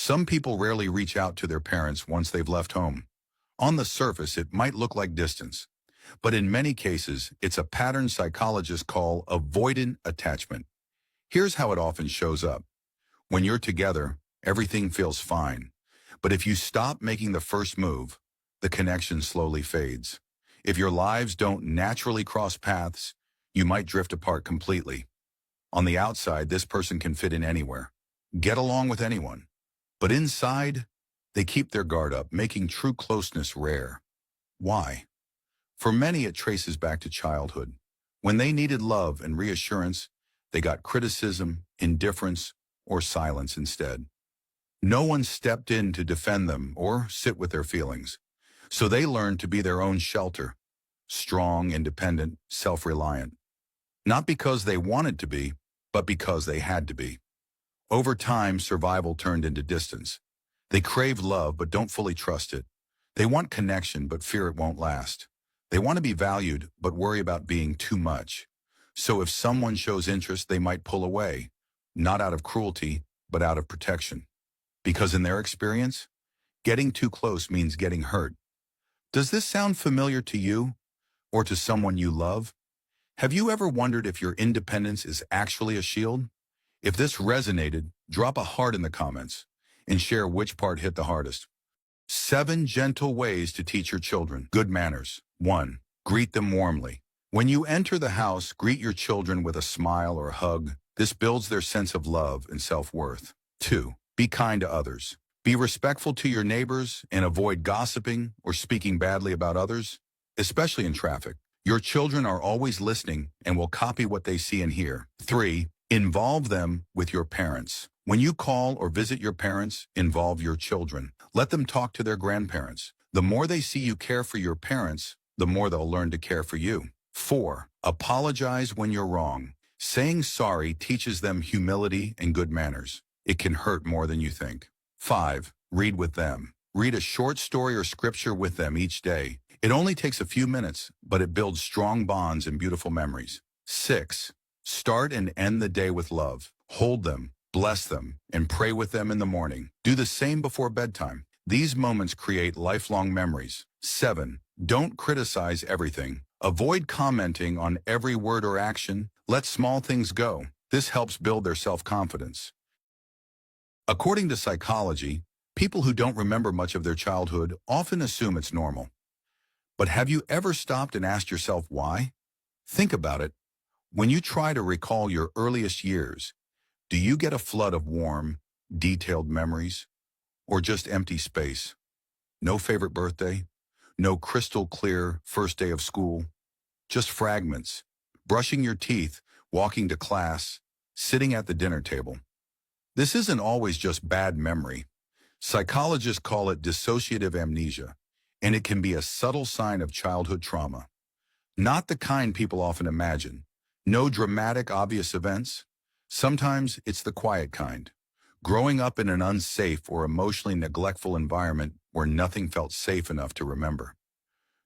Some people rarely reach out to their parents once they've left home. On the surface, it might look like distance, but in many cases, it's a pattern psychologists call avoidant attachment. Here's how it often shows up. When you're together, everything feels fine. But if you stop making the first move, the connection slowly fades. If your lives don't naturally cross paths, you might drift apart completely. On the outside, this person can fit in anywhere, get along with anyone. But inside, they keep their guard up, making true closeness rare. Why? For many, it traces back to childhood. When they needed love and reassurance, they got criticism, indifference, or silence instead. No one stepped in to defend them or sit with their feelings. So they learned to be their own shelter, strong, independent, self-reliant. Not because they wanted to be, but because they had to be. Over time, survival turned into distance. They crave love but don't fully trust it. They want connection but fear it won't last. They want to be valued but worry about being too much. So if someone shows interest, they might pull away, not out of cruelty, but out of protection. Because in their experience, getting too close means getting hurt. Does this sound familiar to you or to someone you love? Have you ever wondered if your independence is actually a shield? If this resonated, drop a heart in the comments and share which part hit the hardest. 7 gentle ways to teach your children good manners. 1. Greet them warmly. When you enter the house, greet your children with a smile or a hug. This builds their sense of love and self-worth. 2. Be kind to others. Be respectful to your neighbors and avoid gossiping or speaking badly about others, especially in traffic. Your children are always listening and will copy what they see and hear. 3. Involve them with your parents. When you call or visit your parents, involve your children. Let them talk to their grandparents. The more they see you care for your parents, the more they'll learn to care for you. 4. Apologize when you're wrong. Saying sorry teaches them humility and good manners. It can hurt more than you think. 5. Read with them. Read a short story or scripture with them each day. It only takes a few minutes, but it builds strong bonds and beautiful memories. 6. Start and end the day with love. Hold them, bless them, and pray with them in the morning. Do the same before bedtime. These moments create lifelong memories. 7. Don't criticize everything. Avoid commenting on every word or action. Let small things go. This helps build their self-confidence. According to psychology, people who don't remember much of their childhood often assume it's normal. But have you ever stopped and asked yourself why? Think about it. When you try to recall your earliest years, do you get a flood of warm, detailed memories? Or just empty space? No favorite birthday? No crystal clear first day of school? Just fragments. Brushing your teeth, walking to class, sitting at the dinner table. This isn't always just bad memory. Psychologists call it dissociative amnesia, and it can be a subtle sign of childhood trauma. Not the kind people often imagine. No dramatic, obvious events. Sometimes it's the quiet kind. Growing up in an unsafe or emotionally neglectful environment where nothing felt safe enough to remember.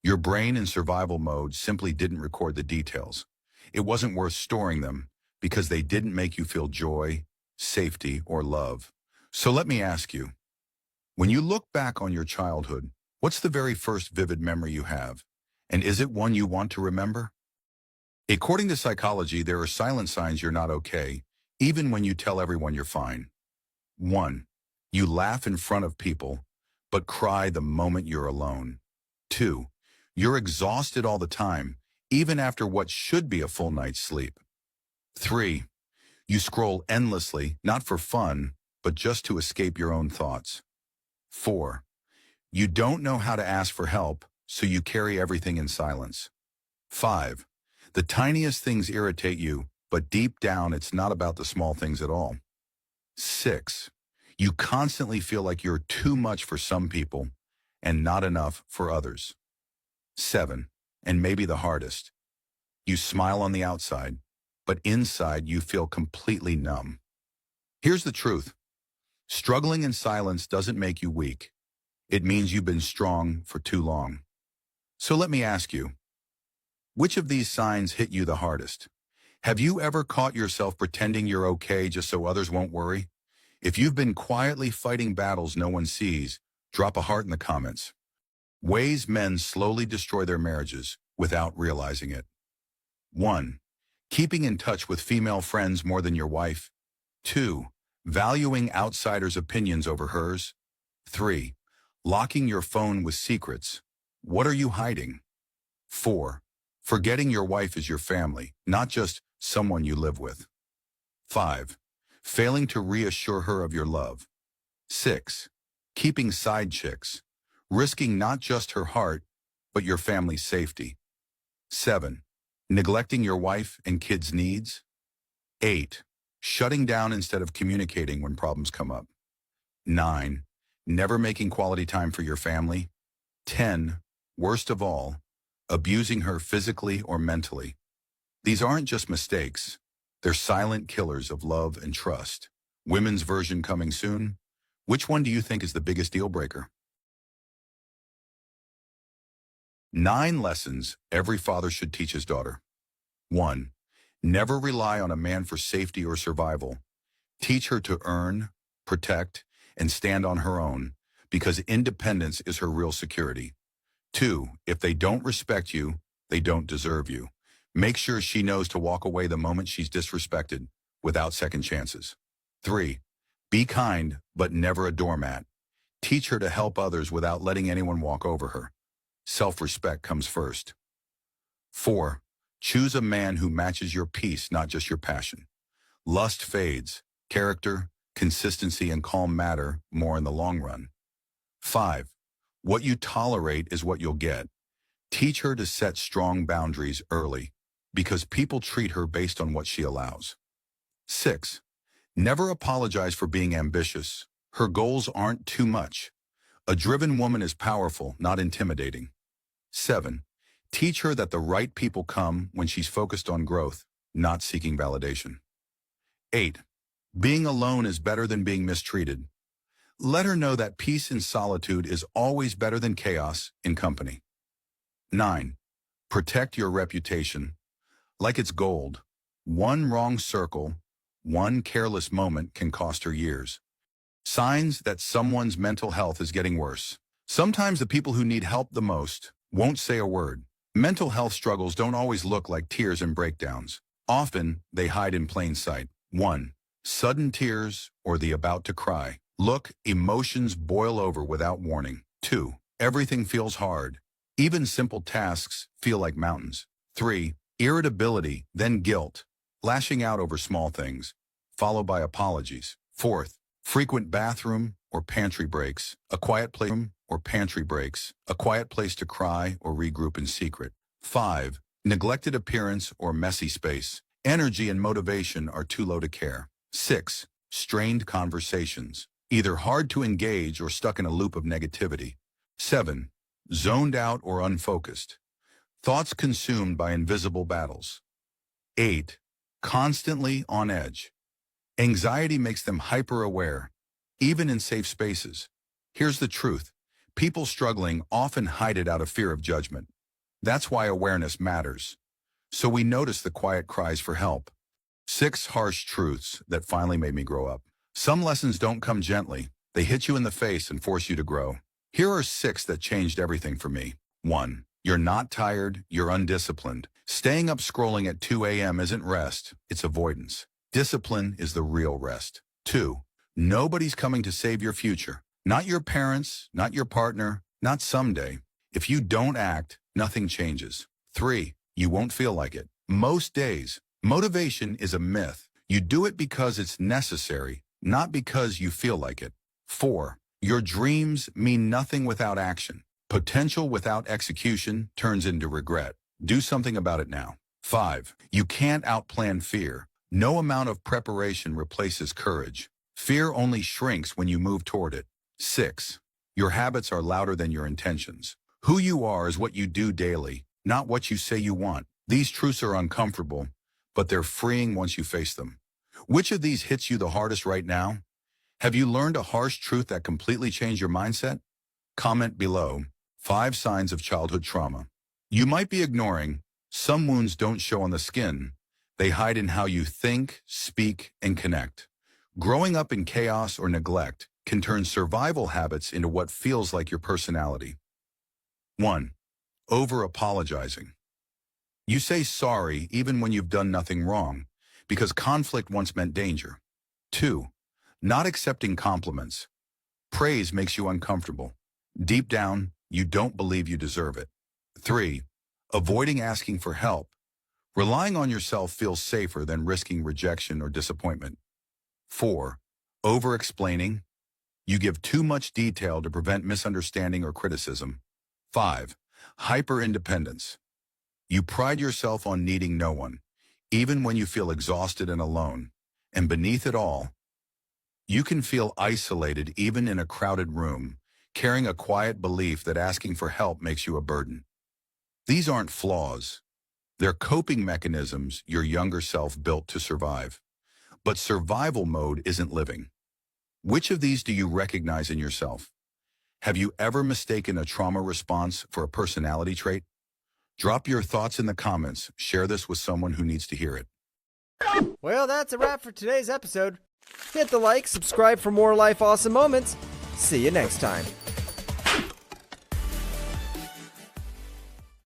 Your brain in survival mode simply didn't record the details. It wasn't worth storing them because they didn't make you feel joy, safety, or love. So let me ask you, when you look back on your childhood, what's the very first vivid memory you have? And is it one you want to remember? According to psychology, there are silent signs you're not okay, even when you tell everyone you're fine. 1. You laugh in front of people, but cry the moment you're alone. 2. You're exhausted all the time, even after what should be a full night's sleep. 3. You scroll endlessly, not for fun, but just to escape your own thoughts. 4. You don't know how to ask for help, so you carry everything in silence. 5. The tiniest things irritate you, but deep down it's not about the small things at all. 6. You constantly feel like you're too much for some people and not enough for others. 7. And maybe the hardest. You smile on the outside, but inside you feel completely numb. Here's the truth. Struggling in silence doesn't make you weak. It means you've been strong for too long. So let me ask you, which of these signs hit you the hardest? Have you ever caught yourself pretending you're okay just so others won't worry? If you've been quietly fighting battles no one sees, drop a heart in the comments. Ways men slowly destroy their marriages without realizing it. 1. Keeping in touch with female friends more than your wife. 2. Valuing outsiders' opinions over hers. 3. Locking your phone with secrets. What are you hiding? 4. Forgetting your wife is your family, not just someone you live with. 5. Failing to reassure her of your love. 6. Keeping side chicks, risking not just her heart, but your family's safety. 7. Neglecting your wife and kids' needs. 8. Shutting down instead of communicating when problems come up. 9. Never making quality time for your family. 10. Worst of all, abusing her physically or mentally. These aren't just mistakes. They're silent killers of love and trust. Women's version coming soon. Which one do you think is the biggest deal breaker? 9 lessons every father should teach his daughter. 1. Never rely on a man for safety or survival. Teach her to earn, protect, and stand on her own, because independence is her real security. 2. If they don't respect you, they don't deserve you. Make sure she knows to walk away the moment she's disrespected, without second chances. 3. Be kind, but never a doormat. Teach her to help others without letting anyone walk over her. Self-respect comes first. 4. Choose a man who matches your peace, not just your passion. Lust fades. Character, consistency, and calm matter more in the long run. 5. What you tolerate is what you'll get. Teach her to set strong boundaries early, because people treat her based on what she allows. 6. Never apologize for being ambitious. Her goals aren't too much. A driven woman is powerful, not intimidating. 7. Teach her that the right people come when she's focused on growth, not seeking validation. 8. Being alone is better than being mistreated. Let her know that peace in solitude is always better than chaos in company. 9. Protect your reputation. Like it's gold. One wrong circle, one careless moment can cost her years. Signs that someone's mental health is getting worse. Sometimes the people who need help the most won't say a word. Mental health struggles don't always look like tears and breakdowns. Often, they hide in plain sight. 1. Sudden tears or the about to cry. Look, emotions boil over without warning. 2. Everything feels hard. Even simple tasks feel like mountains. 3. Irritability, then guilt, lashing out over small things, followed by apologies. 4th, frequent bathroom or pantry breaks, a quiet place or pantry breaks, a quiet place to cry or regroup in secret. 5. Neglected appearance or messy space. Energy and motivation are too low to care. 6. Strained conversations, either hard to engage or stuck in a loop of negativity. 7. Zoned out or unfocused. Thoughts consumed by invisible battles. 8. Constantly on edge. Anxiety makes them hyper-aware, even in safe spaces. Here's the truth. People struggling often hide it out of fear of judgment. That's why awareness matters. So we notice the quiet cries for help. 6 harsh truths that finally made me grow up. Some lessons don't come gently. They hit you in the face and force you to grow. Here are 6 that changed everything for me. 1. You're not tired, you're undisciplined. Staying up scrolling at 2 a.m. isn't rest, it's avoidance. Discipline is the real rest. 2. Nobody's coming to save your future. Not your parents, not your partner, not someday. If you don't act, nothing changes. 3. You won't feel like it. Most days, motivation is a myth. You do it because it's necessary, not because you feel like it. 4. Your dreams mean nothing without action. Potential without execution turns into regret. Do something about it now. 5. You can't outplan fear. No amount of preparation replaces courage. Fear only shrinks when you move toward it. 6. Your habits are louder than your intentions. Who you are is what you do daily, not what you say you want. These truths are uncomfortable, but they're freeing once you face them. Which of these hits you the hardest right now? Have you learned a harsh truth that completely changed your mindset? Comment below. 5 signs of childhood trauma. You might be ignoring. Some wounds don't show on the skin. They hide in how you think, speak, and connect. Growing up in chaos or neglect can turn survival habits into what feels like your personality. 1. Over-apologizing. You say sorry even when you've done nothing wrong, because conflict once meant danger. 2. Not accepting compliments. Praise makes you uncomfortable. Deep down, you don't believe you deserve it. 3. Avoiding asking for help. Relying on yourself feels safer than risking rejection or disappointment. 4. Over-explaining. You give too much detail to prevent misunderstanding or criticism. 5. Hyper-independence. You pride yourself on needing no one, even when you feel exhausted and alone. And beneath it all, you can feel isolated even in a crowded room, carrying a quiet belief that asking for help makes you a burden. These aren't flaws. They're coping mechanisms your younger self built to survive. But survival mode isn't living. Which of these do you recognize in yourself? Have you ever mistaken a trauma response for a personality trait? Drop your thoughts in the comments. Share this with someone who needs to hear it. Well, that's a wrap for today's episode. Hit the like, subscribe for more life awesome moments. See you next time.